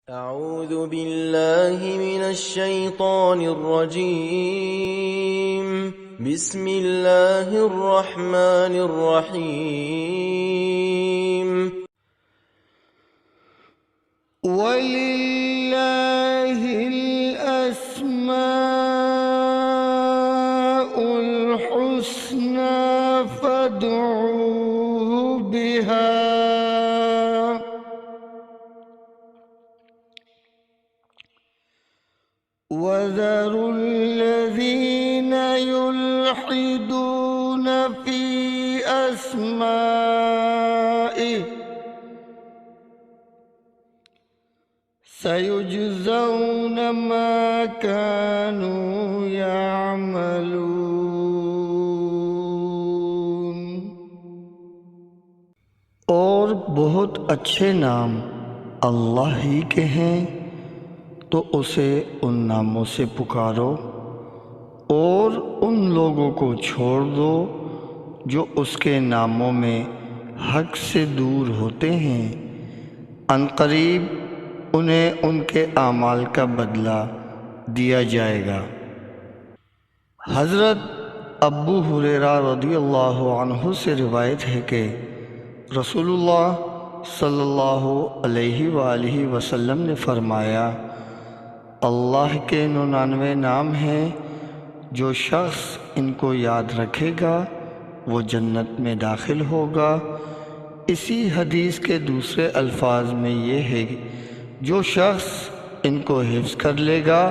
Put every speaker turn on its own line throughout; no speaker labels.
أعوذ بالله من الشيطان الرجيم. بسم الله الرحمن الرحيم.
وَلِلَّهِ الْأَسْمَاءُ الْحُسْنَى فَادْعُوهُ بِهَا وَذَرُوا الَّذِينَ يُلْحِدُونَ فِي أَسْمَائِهِ سَيُجْزَوْنَ مَا كَانُوا يَعْمَلُونَ۔ اور بہت اچھے نام اللہ ہی کے ہیں، تو اسے ان ناموں سے پکارو، اور ان لوگوں کو چھوڑ دو جو اس کے ناموں میں حق سے دور ہوتے ہیں۔ عنقریب انہیں ان کے اعمال کا بدلہ دیا جائے گا۔ حضرت ابو ہریرہ رضی اللہ عنہ سے روایت ہے کہ رسول اللہ صلی اللہ علیہ وآلہ وسلم نے فرمایا، اللہ کے 99 نام ہیں، جو شخص ان کو یاد رکھے گا وہ جنت میں داخل ہوگا۔ اسی حدیث کے دوسرے الفاظ میں یہ ہے، جو شخص ان کو حفظ کر لے گا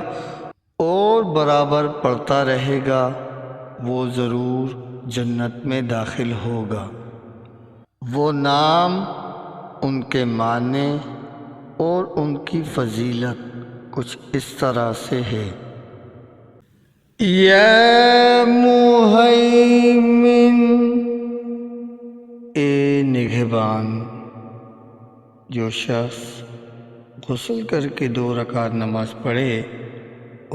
اور برابر پڑھتا رہے گا وہ ضرور جنت میں داخل ہوگا۔ وہ نام، ان کے معنی اور ان کی فضیلت کچھ اس طرح سے ہے: یا مہیمن، اے نگہبان۔ جو شخص غسل کر کے 2 رکعت نماز پڑھے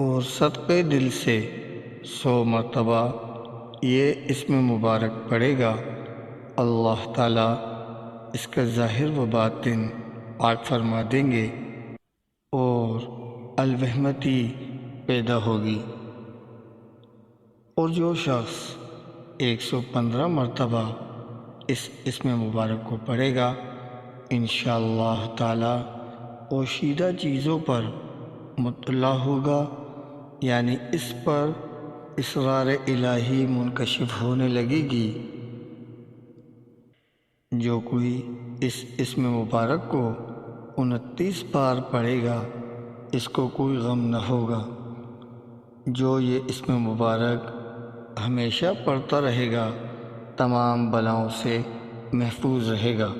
اور صدقے دل سے 100 مرتبہ یہ اسم مبارک پڑھے گا، اللہ تعالیٰ اس کا ظاہر و باطن پاک فرما دیں گے اور الرحمتی پیدا ہوگی۔ اور جو شخص 115 مرتبہ اس اسم مبارک کو پڑھے گا، انشاءاللہ تعالیٰ پوشیدہ چیزوں پر مطلع ہوگا، یعنی اس پر اسرار الہی منکشف ہونے لگے گی۔ جو کوئی اس اسم مبارک کو 29 بار پڑھے گا، اس کو کوئی غم نہ ہوگا۔ جو یہ اسم مبارک ہمیشہ پڑھتا رہے گا، تمام بلاؤں سے محفوظ رہے گا۔